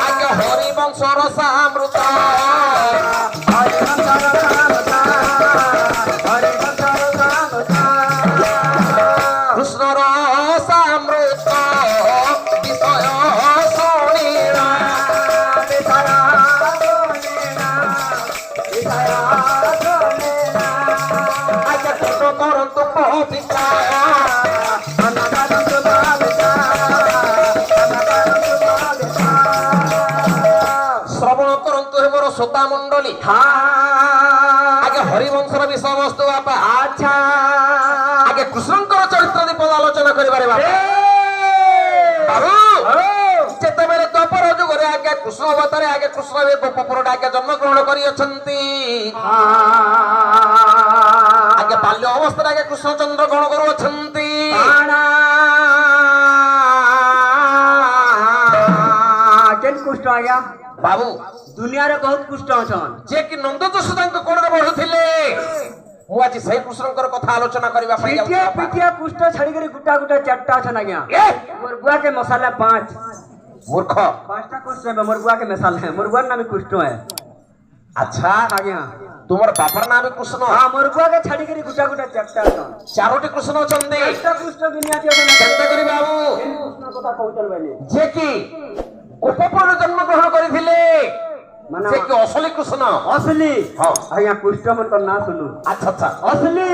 ଆଜ୍ଞା ହରିବଂଶର ସାମୃତ କୃଷ୍ଣର ସାମୃତ ବିଷୟ ଶୁଣିଲା ଆଜ୍ଞା କୃଷ୍ଣ କରନ୍ତୁ ପବିତ୍ର ଶ୍ରବଣ କରନ୍ତୁ ହେ ମୋର ଶ୍ରୋତା ମଣ୍ଡଳୀ ଆଜ୍ଞା ହରିବଂଶର ବିଷୟବସ୍ତୁ ବାପା ଆଚ୍ଛା ଆଜ୍ଞା କୃଷ୍ଣଙ୍କର ଚରିତ୍ର ଦୀପଦ ଆଲୋଚନା କରିବାରେ ବାପା ବାବୁ ଯେତେବେଳେ ଦ୍ୱାପର ଯୁଗରେ ଆଜ୍ଞା କୃଷ୍ଣ ଅବତାରେ ଆଜ୍ଞା କୃଷ୍ଣ ଗୋପପୁରଟା ଆଜ୍ଞା ଜନ୍ମଗ୍ରହଣ କରିଅଛନ୍ତି ଆଜ୍ଞା ବାଲ୍ୟ ଅବସ୍ଥାରେ ଆଜ୍ଞା କୃଷ୍ଣଚନ୍ଦ୍ର ଗ୍ରହଣ କରୁଅଛନ୍ତି କେନ୍ କୁଷ୍ଟ ଆଜ୍ଞା ବାବୁ ଦୁନିଆରେ ବହୁତ କୁଷ୍ଟ ଅଛନ୍ ଯେ କି ନନ୍ଦ ଯଶୋଦାଙ୍କ କୋଳରେ ବଢୁଥିଲେ ମୁଁ ଆଜି ସେଇ କୃଷ୍ଣଙ୍କର କଥା ଆଲୋଚନା କରିବା ପାଇଁ ଯାଉଛି ପିଠିଆ ବାପା। ପିଠିଆ କୁଷ୍ଟ ଛାଡ଼ିକରି ଗୁଟା ଗୁଟା ଚାରିଟା ଅଛନ୍ ଆଜ୍ଞା ଏ ମୋर बुआ के मसाला 5 मूर्ख 5टा कुष्ट है मोर बुआ के मसाला है मोर बुआ नाम कुष्ट है अच्छा आज्ञा तुमर बापर नाम कृष्ण हां मोर बुआ के छाड़ी करी गुटा गुटा चारटा अछन चारोटी कृष्ण अछंदी चारटा कुष्ट दुनिया के अछन केनता करी बाबू कृष्ण कथा कहउचल बानी जे कि गोपपुर जन्म ग्रहण करिथिले माने जे कि असली कृष्ण असली हां आज्ञा कुष्ट मन तो ना सुनु अच्छा अच्छा असली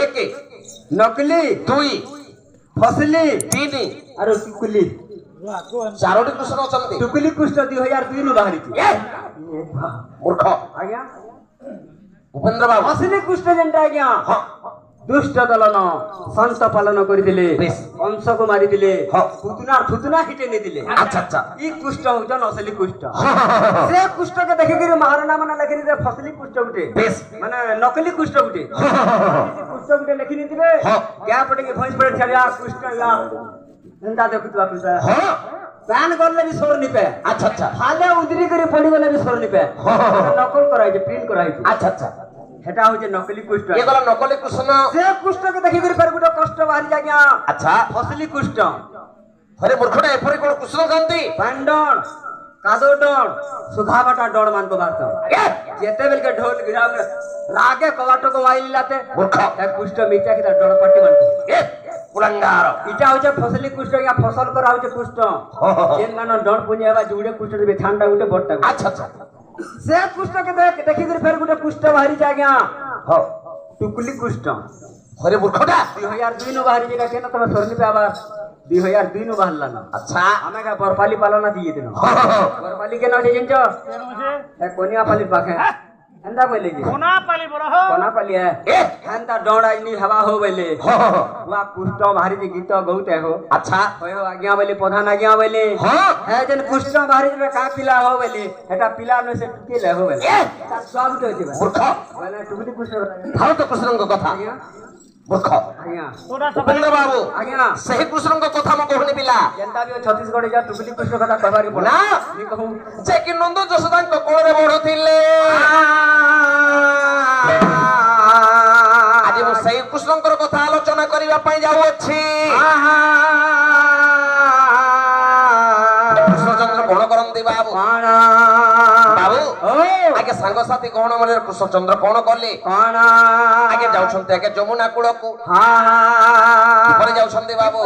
एक नकली दुई फसली तीन अरे टुकुली चारोटी कृष्ण अछंदी टुकुली कुष्ट 2002 नु बाहरी थी ए मूर्ख आज्ञा उपेंद्र बाबू असली कुष्ट जेंटा आज्ञा हां दुष्ट दलन संत पालन करिदिले अंश को मारिदिले थुतुना हिटे नेदिले अच्छा अच्छा ई कुष्ट होजन असली कुष्ट से कुष्ट के देखि के महाराणा माने लेखिनि रे फसली कुष्ट गुटे बेस माने नकली कुष्ट गुटे कुष्ट गुटे लेखिनि दिबे क्या पटे के भैंस पड़े छलिया कुष्ट या एंदा देखुतवा कुष्ट हां प्यान करले भी सोर निपे अच्छा अच्छा हाले उदरी करी पड़ी गले भी सोर निपे नकल कराई जे प्रिंट कराई अच्छा अच्छा हेटा हो जे नकली कुष्ट ये गला नकली कृष्ण से कुष्ट के देखि कर पर गुटे कष्ट बाहरी जाग्या अच्छा फसली कुष्ट अरे मूर्खटा एपरी कोन कृष्ण कांती पांडण कादो डण सुधावटा डण मान को बात जेते बेल के ढोल गिराव रागे कवाटो को वाइल लाते मूर्ख ए कुष्ट मीचा की डण पट्टी मान को ए कुलंगार इटा हो जे फसली कुष्ट या फसल करा हो जे कुष्ट जेन मान डण पुनियाबा जुड़े कुष्ट दे छांडा गुटे बट्टा अच्छा अच्छा से कुष्ट के देखि कर फेर गुटे कुष्ट बाहरी जाग्या हां टुकुली कुष्ट अरे मूर्खटा 2002 नु बाहरी जगह केना तमे सरनी पे आबार 2002 नु बाहरला ना अच्छा हमें का बरपाली पालना दिए दिन बरपाली के ना जिंजो ए कोनिया पाली पाखे एंदा बोले जी कोना पाली बरहो कोना पाली है ए एंदा डोड़ा इनी हवा हो बोले हुआ कुष्ट भारी जे गीत गौते हो अच्छा होयो आज्ञा बोले प्रधान आज्ञा बोले हां है जन कुष्ट भारी जे का पिला हो बोले हेटा पिला न से टुकेले हो बोले सब तो जे मूर्ख बोले टुकली कुष्ट भाव तो कृष्ण को कथा मूर्ख आज्ञा तोरा सब उपेंद्र बाबू आज्ञा सही कृष्ण को कथा म कहनी पिला जनता भी छत्तीसगढ़ जा टुकली कुष्ट कथा कहबारी पड़ा ना नी कहूं जे कि नंद यशोदाଙ୍କ କୋଳରେ ବଢୁଥିଲେ ଆଜି ମୁଁ ସେଇ କୃଷ୍ଣଙ୍କର କଥା ଆଲୋଚନା କରିବା ପାଇଁ ଯାଉଅଛି କୃଷ୍ଣଚନ୍ଦ୍ର କଣ କରନ୍ତି ବାବୁ ବାବୁ ଆଜ୍ଞା ସାଙ୍ଗସାଥି କଣ ମାନେ କୃଷ୍ଣଚନ୍ଦ୍ର କଣ କଲେ ଆଜ୍ଞା ଯାଉଛନ୍ତି ଆଜ୍ଞା ଯମୁନା କୂଳକୁ କିପରି ଯାଉଛନ୍ତି ବାବୁ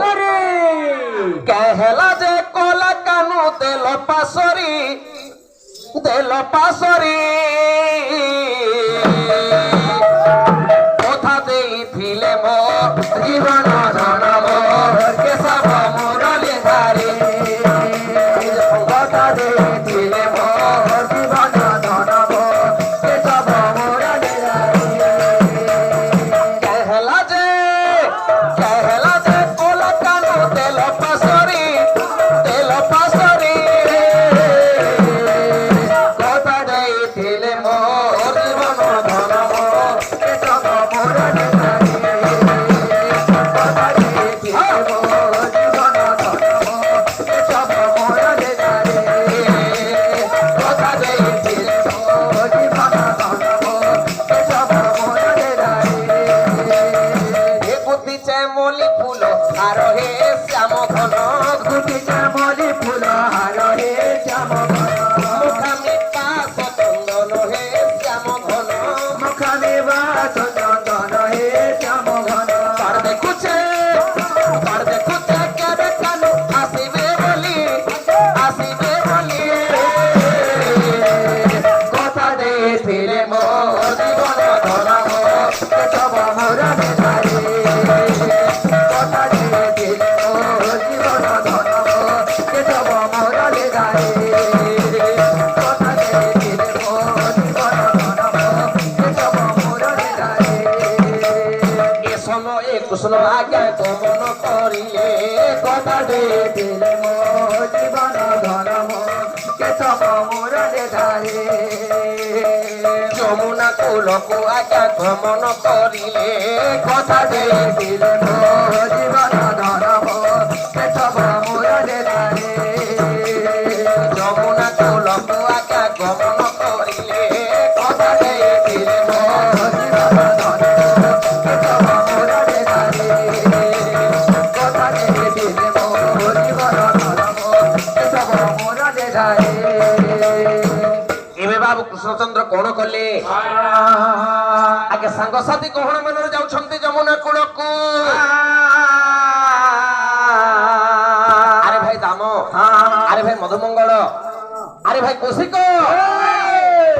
कहला जे कोला कानू तेल पासरी कथा देइथिले मो जीवन धन मोर के सब मुरली धारी कथा देइथिले मो जीवन धन मोर के सब मुरली धारी कहला जे कोला कानू तेल पासरी कथा देइथिले मो जीवन धन मोर के सब मुरली धारी ହାର ହେ ଶ୍ୟାମ ଘନ মুখামি পাশ চন্দন হে শ্যাম ঘন মুখামে বাস চন্দন হে শ্যাম ঘন পার দেখুছে কেবে কানু আসিবে বলি কথা ଦେଇଥିଲେ ମୋ ଜୀବନ ଧନ କେଶବ ମୋର ବେଧାରେ କଥା ଦେଇଥିଲେ ମୋ ଜୀବନ ଧନ କେଶବ ମୋର ବେଧାରେ କଥା ଦେଇଥିଲେ ମୋ ଜୀବନ ଧନ କେଶବ ମୋର ବେଧାରେ এ সময়ে কৃষ্ণ আজ্ঞা গমন করিলে কথা ଦେଇଥିଲେ ମୋ ଜୀବନ ଧନ କେଶବ ମୋର ବେଧାରେ যমুনা কুলকু আজ্ঞা গমন করিলে কথা ଦେଇଥିଲେ ମୋ ଜୀବନ ଧନ କେଶବ ମୋର ବେଧାରେ যমুনা কুলকু আজ্ঞা গমন করিলে কথা ଦେଇଥିଲେ ମୋ ଜୀବନ ଧନ କେଶବ ମୋର ବେଧାରେ କଥା ଦେଇଥିଲେ ମୋ ଜୀବନ ଧନ କେଶବ ମୋର ବେଧାରେ ଏବେ ବାବୁ କୃଷ୍ଣଚନ୍ଦ୍ର କଣ କଲେ ଆগে ସାଙ୍ଗସାଥୀ ଗହଣ ମନରେ ଯାଉଛନ୍ତି ଯମୁନା କୂଳକୁ ଆରେ ଭାଇ ଦାମ ଆରେ ଭାଇ ମଧୁମଙ୍ଗଳ ଆରେ ଭାଇ କୌଶିକ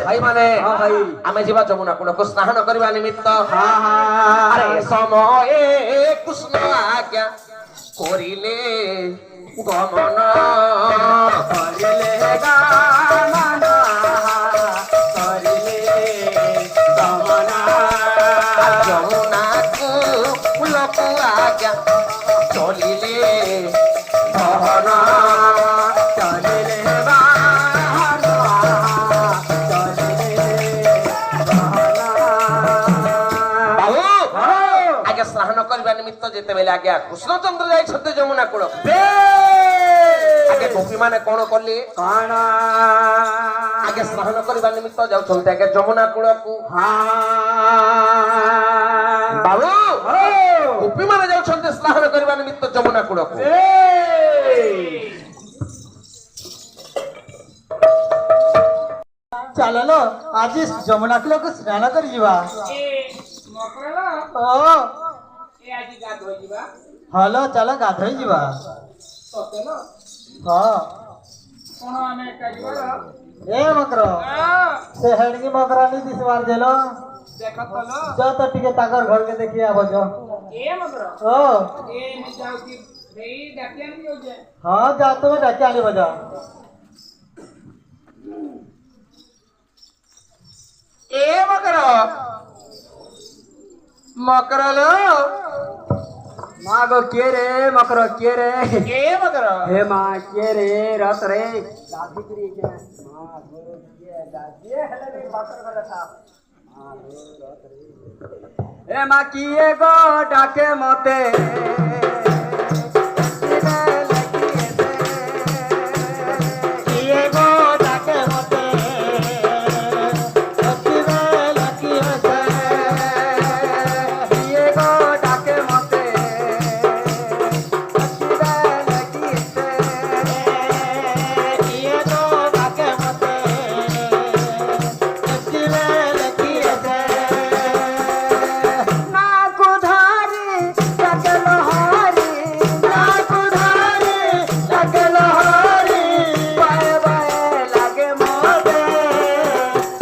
ଭାଇ ମାନେ ଭାଇ ଆମେ ଯିବା ଯମୁନା କୂଳକୁ ସ୍ନାନ କରିବା ନିମିତ୍ତ আরে সময়ে কৃষ্ণ আজ্ঞা করিলে গমন କରିଲେ গামନ କରିଲେ গমন যমুনা কুলকু আজ্ঞা চলিলে গহন চলিলে বাহন চলিলে গহন বাবু আগে স্নান করিবা নিমিত্ত যেতেবেলে আজ্ঞা কৃষ্ণচন্দ্র যাইছন্তি যমুনা কূল আগে গোপী মানে কোন কলি কଣ আগে স্নান করিবা নিমিত্ত যাউছন্তি আগে যমুনা কূলকু বাবু গোপী মানে যাউছন্তি স্নান করিবা নিমিত্ত যমুনা কূলকু ଚାଲଲ ଆଜି ଯମୁନା କୂଳକୁ ସ୍ନାନ କରି ଯିବା ଓ ହଲ ଚାଲ ଗାଧୋଇ ଯିବା ହଁ ଏ ମକର ସେ ହେଡକି ମକରାନି ଦିଶବାର ଦେଲ ଯ ତ ଟିକେ ତାଙ୍କର ଘରକେ ଦେଖି ଆବଜ ଓ ହଁ ଯା ତମେ ଡାକି ଆଣିବ ଯା এ মকর মকরলো ମାଗୋ କିଏ ରେ ମକର କିଏ ରେ এ মকর ହେ ମା କିଏ ରେ ରଥ ରେ ଗାଧିକିରି ମା ଗୋ କିଏ ଗାଧି ହେଲେ ରେ ମକର କଥା ଏ ମା କିଏ ଗো ଡାକେ ମତେ କିଏ ଗো ଡାକେ ମତେ ଅତିବେ ଲକି ହସେ କିଏ ଗো ଡାକେ ମତେ ଅତିବେ ଲାଗି ଏତେ କିଏ ଗো ଡାକେ ମତେ ଅତିବେ ଲକି ହସେ ନାକୁ ଧରି ଡାକେ ଲୋହାରି ନାକୁ ଧରି ଡାକେ ଲୋହାରି ବାଏ ବାଏ ଲାଗେ ମତେ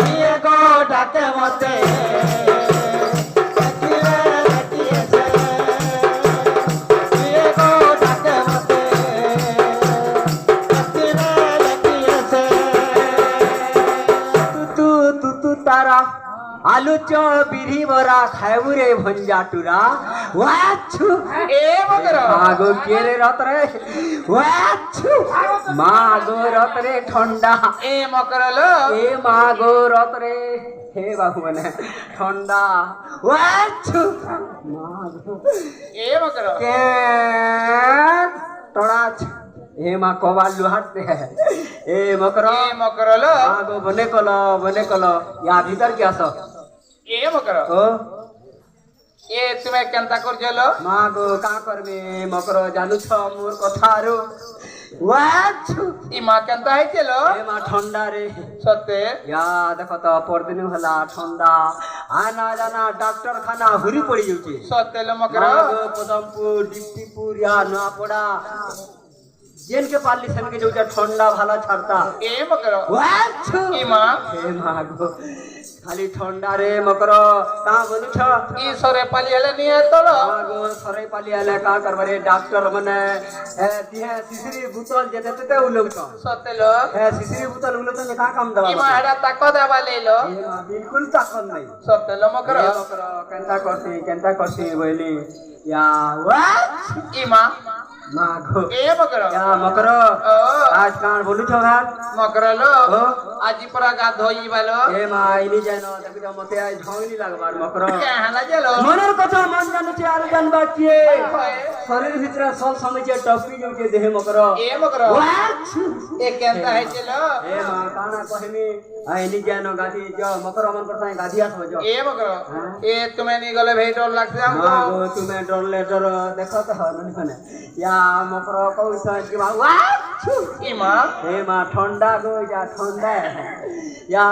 କିଏ ଗো ଡାକେ ମତେ ଅତିବେ ଲକି ହସେ କିଏ ଗো ଡାକେ ମତେ ଅତିବେ ଲକି ହସେ ତୁ ତାରା আলু চ বিড়ি বরা খাইবু রে ভঞ্জা টুরা ওয়াছু এ মকর মাগো কে রে রতরে ওয়াছু মাগো রতরে ঠান্ডা এ মকরলো এ মাগো রতরে হে বাবু মানে ঠান্ডা ওয়াছু মাগো এ মকর কে তোড়াছ हे माँ कबाल लुहाटते हैं ए मकरो এ মকরলো आगो बने कलो या भीतर क्या सो এ মকর ओ এ তুমি কেনতা করছলো माँ गो का करबे मकरो जानू छ मोर कथारो ওয়াছু ইমা কেনতা হয়েছিল এ মা ঠান্ডা রে সত্যি ইয়া দেখো তো পরদিন হলা ঠান্ডা আনা জানা ডাক্তার খানা হুরি পড়ি যাচ্ছে সত্যি লো মকর পদমপুর ডিস্ট্রিক্টপুর ইয়া নোয়াপড়া যেনকে পারলি সেনকে যাওয়া ঠান্ডা ভালো ছাড়তা এ মকর ওয়াছু ইমা হে মা গো খালি ঠান্ডা রে মকর কা বলুছ ঈশ্বরে পালি হেলে নিয়ে তোলো আগো সরাই পালি আলে কা করবারে ডাক্তার মানে দিহে সিসিরি বোতল যেতে তেতে উলগছ সত্যি লো সিসিরি বোতল উলগছ কা কাম দেবা ইমা এটা তাক দেবা লইলো এ মা বিলকুল তাকন নাই সত্যি লো মকর এ মকর কেনতা করছি বইলি ইয়া ওয়াট ইমা মা গো এ মকর ইয়া মকর ও আজ কান বলুছ ভাত মকর লো ও আজি পরা গা ধোই বালো এ মা ইনি যেন দেখি মতে আজ ঝংনি লাগবার মকর কে হালা গেলো মনের কথা মন জানুছে আর জানবা কি শরীর ভিতরে সব সময় টপি যাচ্ছে দেহে মকর এ মকর ওয়াট এ কেনতা হয়েছিল এ মা কানা কহিনি আইনি যেন গাধি জ মকর মন করতা গাধি আসো জ এ মকর এ তুমি নি গলে ভেই ডর লাগছে মা আমকো গো তুমি ডরলে ডর দেখো তো হননি মানে ইয়া মকর কইছ কি মা ওয়াট ইমা এ মা ঠান্ডা গো যা ঠান্ডা ইয়া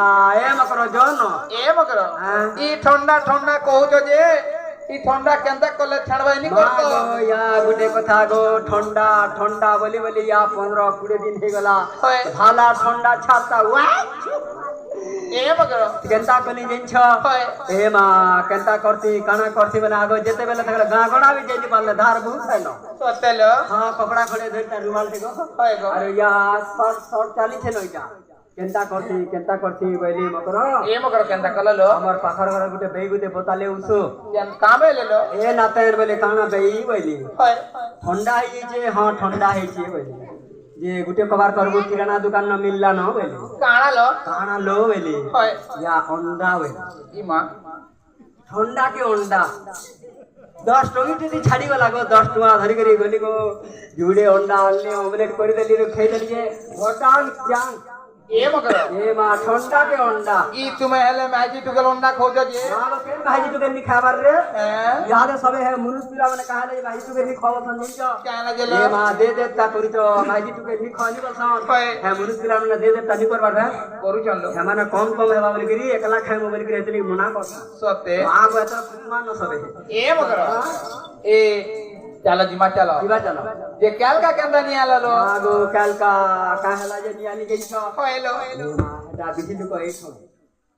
এ মকর জন এ মকর হ্যাঁ। ই ঠান্ডা ঠান্ডা কহুছ যে ই ঠান্ডা কেনতা করলে ছাড়বাইনি মা করতো গো ইয়া গুটে কথা গো ঠান্ডা ঠান্ডা বলি বলি ইয়া 15-20 দিন হয়ে গলা হয়। ভালা ঠান্ডা ছাড়তা ওয়াট এ মকর কেনতা কলি জিনছ হয়। এ মা কেনতা করতি কানা করতি মানে আগো যেতে বেলে থাকলে গা গড়া বি যেতে পারলে ধার বহুত হয় না সত্যি লো হ্যাঁ কপড়া খড়ে ধরতা রুমাল থেকে হয় গো আর ইয়া শর্ট শর্ট চালিছে নইটা কেনতা করতি বইলি মকর এ মকর কেনতা করলো আমার পাখার ঘরে গুটে বেই গুটে বোতালে উসু কেন কামে লেলো এ নাতের বলে কানা বেই বইলি হয় ঠান্ডা হয়েছে হ্যাঁ ঠান্ডা হয়েছে বইলি যে গুটে কবার করবো কিরানা দোকান না মিললা না বইলি কাଣା লো কানা লো বইলি হয় ইয়া অন্ডা বইলি ইমা ঠান্ডা কে অন্ডা 10 টঙ্কি যদি ছাড়ি গলা গো 10 টঙ্কা ধরি করি গলি গো জুড়ে অন্ডা আনলে অমলেট করে দেলি খেয়ে দেলি যে ঘটান চাং এ মকর এ মা ঠান্ডা কে অন্ডা ই তুমি হেলে ম্যাজি টুকে লন্ডা খোঁজ যে মা গো কেন ভাই তো কেন খাবার রে হ্যাঁ ইয়াদে সবে হে মুনুস পিলা মানে কাহালে ভাই তো কেন খাওয়া সঞ্জিছ কেন এ গেলো মা দে দে তা করি তো ভাই তো কেন খাওয়ানি বলছন হয়। হে মুনুস পিলা মানে দে দে তা নি করবার ভাই করু চলো হে মানে কম কম হেবা বলি করি একলা খাই মোবাইল করে এতলি মনা করছা সত্যি মা গো এত মান সবে এ মকর এ চলো জিমা চলো দিবা চলো যে কাল কা কেন্দা নিয়ে আলো আগো কালকা কাহলা যে নিয়ানি গেছ হইলো মা এটা বিধি কো এই সব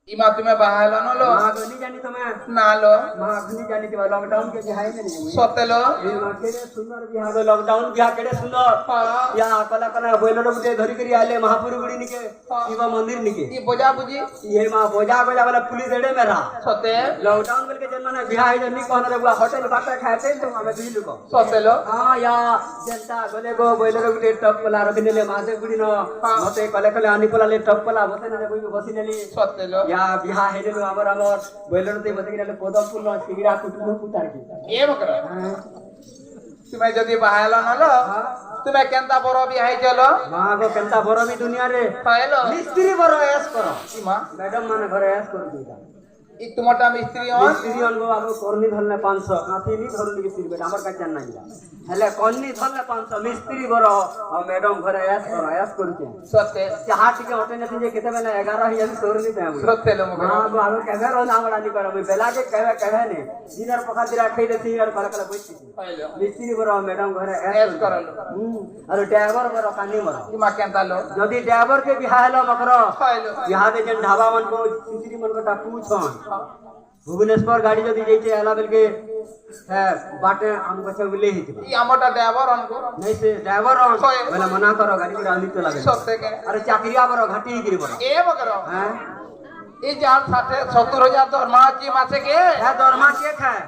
ইমা তুমি বাহালো নলো মা গো নি জানি তুমি না লো মা গুনি জানি তুমি লকডাউন के बिहाई में नहीं সত্যি লো ए मा केड़े सुंदर बिहा गो लॉकडाउन बिहा केड़े सुंदर হ্যাঁ या कला कला बोइलो गुटे धरी करी आले महापुर गुड़ी निके शिव मंदिर निके ই বোঝা বুঝি ये मा बोजा बोजा वाला पुलिस एड़े मेरा সত্যি लॉकडाउन करके जन माने बिहाई जन नी कहना रे होटल बाटा खाते तो हमें भी लुको সত্যি লো हां या जनता गले गो बोइलो गुटे टप कला रखिनेले मासे गुड़ी न मते कले कले आनी पलाले टप कला बसे ने बसी नेली সত্যি লো या बिहा हेले हमर हमर बोइलो ते बसे किने पदमपुर न सिगरा कुटुम पुतार की এ মকর তুমি যদি বাহালো নলো তুমি কেনতা বড় বিহাই চলো মা গো কেনতা বড় বি দুনিয়া রে হইলো মিস্ত্রি বড় এস করো ইমা ম্যাডাম মানে ঘরে এস করে দিতা ই তোমারটা মিস্ত্রি হন মিস্ত্রি অনগো আগো করনি ধরলে 500 কাঠি নি ধরলি মিস্ত্রি বেটা আমার কাছে নাই হেলে কন্নি ধরলে 500 মিস্ত্রি বড় আর ম্যাডাম ঘরে এস করছে সত্যি চাহা টিকে হোটেল নে যে কেতে বেলা 11,000 তোরনি পে আমি সত্যি লো মকর মা গো আগো কেবে রো নামড়া নি করে আমি বেলা के কেবে নে দিনার পকা দিরা খাই দেছি আর কলা কলা বইছি হইলো মিস্ত্রি বড় ম্যাডাম ঘরে এস করলো আর ড্রাইভার বড় কানি বড় ইমা কেনতা লো যদি ড্রাইভার के बिहा हेलो मकरो হইলো यहाँ पे जन ढाबा मन को सिंचरी मन को टापू छन भुवनेश्वर गाड़ी जदी जैसे आला बेल के है बाटे हमको सब ले ही ই আমারটা ড্রাইভার অনকো नहीं से ड्राइवर और बोला मना करो गाड़ी की रानी चला गई সত্যি কে अरे चाकरिया बरो घाटी ही गिरी बरो এ মকর हैं এই যার 60-70,000 দরমা কি মাসে কে है दरमा के खाए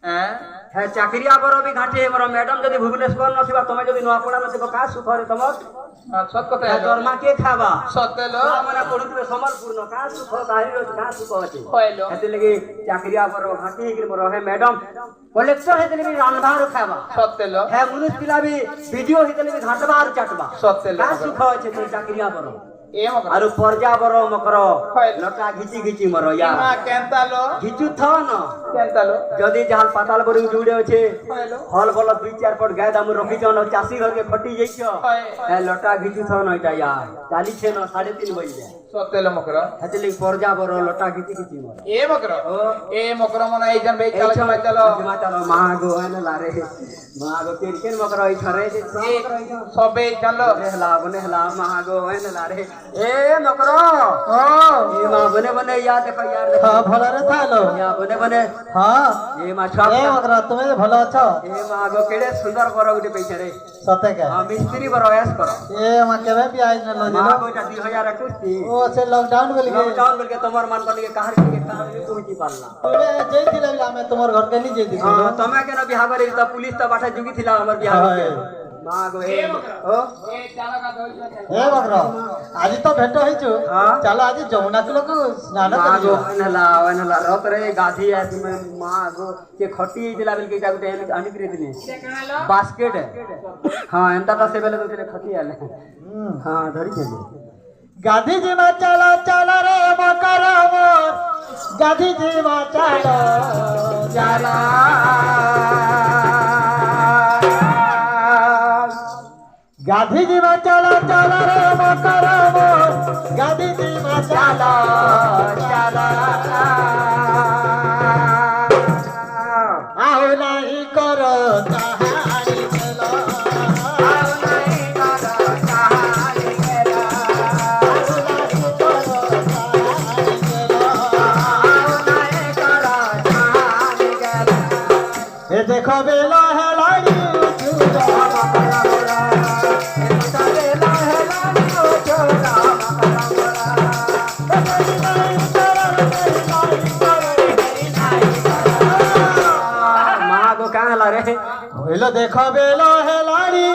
হ্যাঁ है चाकरिया बरो भी घाटी बरो मैडम जदी भुवनेश्वर न थिबा तमे जदी नवापड़ा न थिबा का सुख रे तमस সত কথা है दरमा के खाबा সত্যি লো हमरा पढुतबे समलपुर न का सुख काहि रो का सुख अछि হইলো हेते लगी चाकरिया बरो घाटी ही गिरी बरो है मैडम कलेक्टर हेते लगी रांधार खाबा সত্যি লো है मुनिस पिला भी वीडियो हेते लगी घाटबा और चटबा সত্যি লো का सुख अछि तो चाकरिया बरो ଏ ମକର ଆରୁ ପର୍ଜା ବର ମକର হয়। ଲଟା ଘିଚି ଘିଚି ମର ୟା ମା କେନ୍ତା লো ଘିଚୁ ଥନ କେନ୍ତା লো ଯଦି ଯାହା ପାତାଳ ବରି ଯୁଡେ ଅଛେ হয়লো ହଲ ଭଲ 2-4 ପଟ ଗାଏ ଦାମୁ ରଖିଛନ ଚାଷୀ ଘରକେ ଖଟି ଯାଇଛ হয় ଏ ଲଟା ଘିଚୁ ଥନ ଏଟା ୟା ଚାଲିଛେ ন 3:30 ବଜେ ସତେଲ ମକର ହେତିଲି ପର୍ଜା ବର ଲଟା ଘିଚି ଘିଚି ମର ଏ ମକର ଏ ମକର ମନ ଏଇ ଜନ ବେଇ ଚାଲ ଚାଲ ଚାଲ ଜିମା ଚାଲ ମା ଗো এনে লারে মা গো কেন মকর এই থরে যে সবে চাল বনে হেলা মা গো এনে লারে এ মকর ও এ মা বনে বনে ইয়া দেখো ইয়ার দেখো হ্যাঁ ভলরে থালো ইয়া বনে বনে হ্যাঁ এ মা সব এ মকরা তুমি ভালো আছ এ মা গো কেড়ে সুন্দর বড় গুটি পেছে রে সতে কে মিস্ত্রি বড় এস কর এ মা কেবে বি আইন লো মা দিলো গো এটা 2021 ও সে লকডাউন বলি কে লকডাউন বলকে তোমার মান বলকে কাহার কে কাহার কইতি পারলা তুমি যেইছিলে আমি তোমার ঘরকে নি যেই দিছি তুমি কেন বিয়া করে তো পুলিশ তো বাঠা জুগি ছিলা আমার বিয়া করে মা গো এ ও এ চাল কা দই এ মকরা আজ তো ভেট হইছো হ্যাঁ। চলো আজ যমুনা কুলকু স্নান মা গো করিবা এনলা রতরে গাধি আসি মা গো के खटी दिला बिल के जा गुटे आनी करे दिने बास्केट हां एंता तो से बेले तो तेरे खटी आले हां धरी चले गांधीजी मा चलो चलो रे मकरा मोर गांधीजी मा चलो चला गांधीजी मा चलो चलो रे मकरा मोर गांधीजी मा चलो चला आओ नहीं करो कहानी चलो आओ नहीं करो कहानी चलो आओ नहीं करो कहानी चलो आओ नहीं करो कहानी चलो ए देखो बेला है लाड़ी चूड़ा मकरा मोरा ए देखो बेला है लाड़ी चूड़ा मकरा मोरा ए मेरी नहीं करो मेरी नहीं करो मेरी नहीं करो मां गो कहां ला रे হইলো দেখো বেলো হেলাড়ি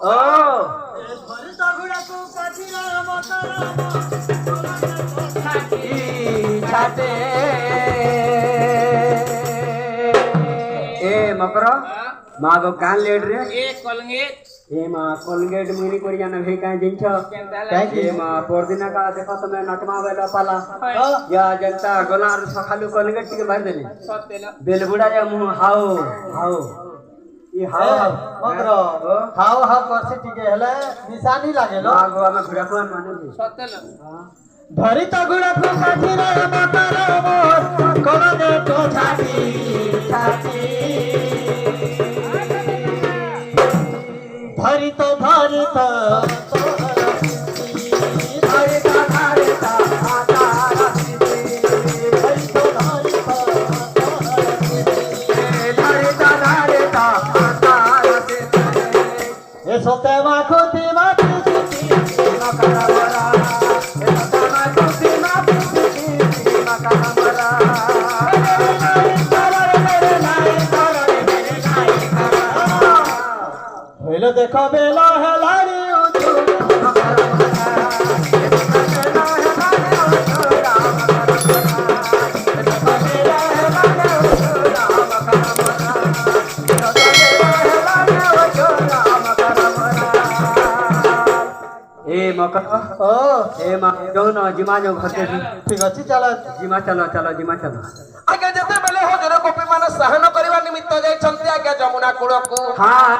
ओ छाटे ए मकर मां गो कान लेट रे ए कलंगे ए मां कोलगेट मुनी कोरिया न भे काई जिंछ केन्ता थैंक ए यू मां परदिना का देखो तमे नटमा बेला पाला या जनता गलार सखालु कोलगेट टिके मार देली सतेल बेलबुड़ा या मुंह हाओ हाओ ई हाओ মকর হাও হাও করছে টিকে হেলে নিশানি লাগেলো मां गो हम घुड़ा कोन माने सतेल ধরি তো গুড়াকু কাঠিরে মকর মোর কোন দে তো ছাতি ছাতি ধরি তো ধরি তো ধরি তো ধরি তো আতার ধরি তো ধরি তো ধরি তো ধরি তো আতার এ সতে মাখুতি মাখুতি মকর মোরা হইলো দেখো বেলা হেলারি ए मकर ও ए मां जो न जिमा जो घर के ঠিক আছে চলো जिमा चलो चलो जिमा चलो ଆଜ୍ଞା ଯେତେବେଳେ ହଜର ଗୋପୀ ମାନେ ସାହନ କରିବା ନିମିତ୍ତ ଯାଇଛନ୍ତି ଆଜ୍ଞା ଯମୁନା କୂଳକୁ हां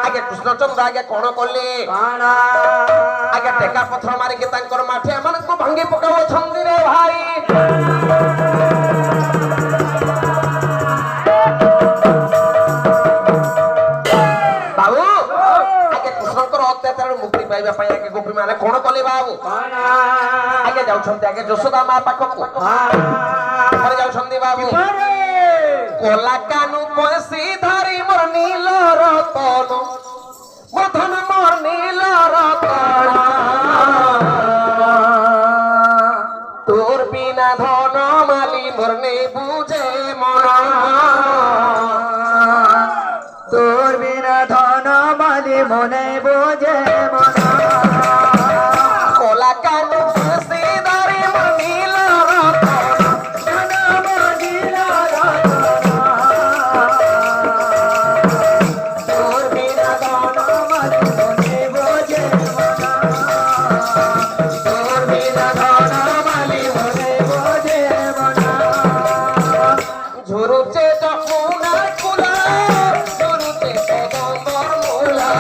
ଆଜ୍ଞା କୃଷ୍ଣଚନ୍ଦ୍ର ଆଜ୍ଞା କଣ କଲେ काना ଆଜ୍ଞା ଟେକା ପଥର ମାରିକି ତାଙ୍କର ମାଠି ଏମାନଙ୍କୁ ଭାଙ୍ଗି ପକାଉଛନ୍ତି ରେ ଭାଇ ବାବୁ ଆଜ୍ଞା କୃଷ୍ଣଙ୍କର ଅତ୍ୟାଚାର ମୁକ୍ତି ପାଇବା ପାଇଁ ଆଜ୍ଞା ଗୋପୀ ମାନେ କଣ କଲେ ବାବୁ काना ଆଜ୍ଞା ଯାଉଛନ୍ତି ଆଜ୍ଞା ଯଶୋଦା ମା ପାଖକୁ ପରେ ଯାଉଛନ୍ତି ବାବୁ କୋଲା କାନୁ ପଶି ଧରି ମୋର ନୀଳ ରତନ ମଧନ ମୋର ନୀଳ ରତନ তোর বিনা ধন মালি মোর নেই বুঝে মন তোর বিনা ধন মালি মনে বোঝে মন কোলা কানু পশি ধরি মোর ঝুরুছে যমুনা কুলা ঝুরুছে কদম্বর মূলা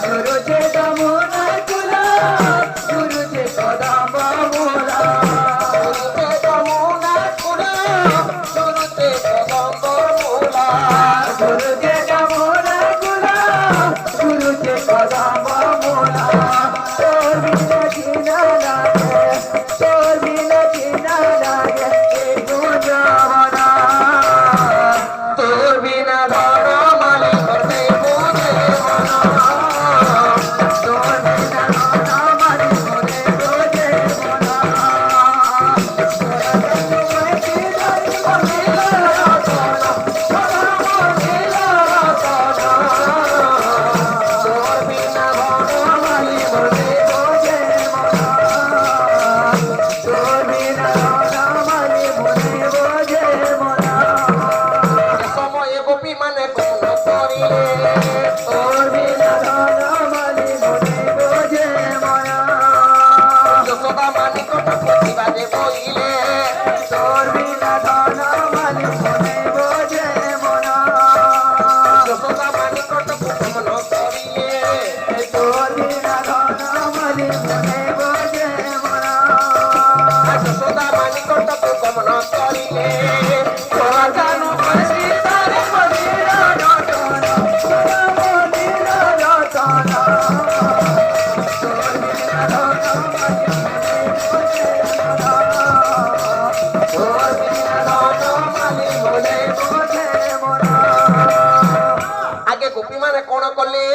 ঝুরুছে যমুনা কুলা ঝুরুছে কদম্বর মূলা ঝুরুছে যমুনা কুলা ঝুরুছে কদম্বর মূলা ঝুরুছে যমুনা কুলা ঝুরুছে কদম্বর মূলা তোর বিনা জিনা লাগে তোর বিনা জিনা লাগে এই দুজনা তোর বিনা ধর মালি করবে বোঝে মনা তোর বিনা ধর মালি করে বোঝে মনা তোর বিনা ধর মালি করবে বোঝে মনা তোর বিনা ধর মালি করে বোঝে মনা সময়ে গোপী মানে কোন করিলে তোর বিনা ধন মালি মনে বোঝে মায়া যশোদা মানি কত প্রতিবাদে বইলে তোর বিনা ধন মালি মনে বোঝে মনা যশোদা মানি কত মন করিলে তোর বিনা ধন মালি মনে বোঝে মনা যশোদা মানি কত মন করিলে তোর জানো মাসি তারে মদিরা রতনা মদিরা রতনা তোর বিনা ধন মালি মনে বোঝে মনা তোর বিনা ধন মালি মনে বোঝে মনা আগে গোপী মানে কোন কলে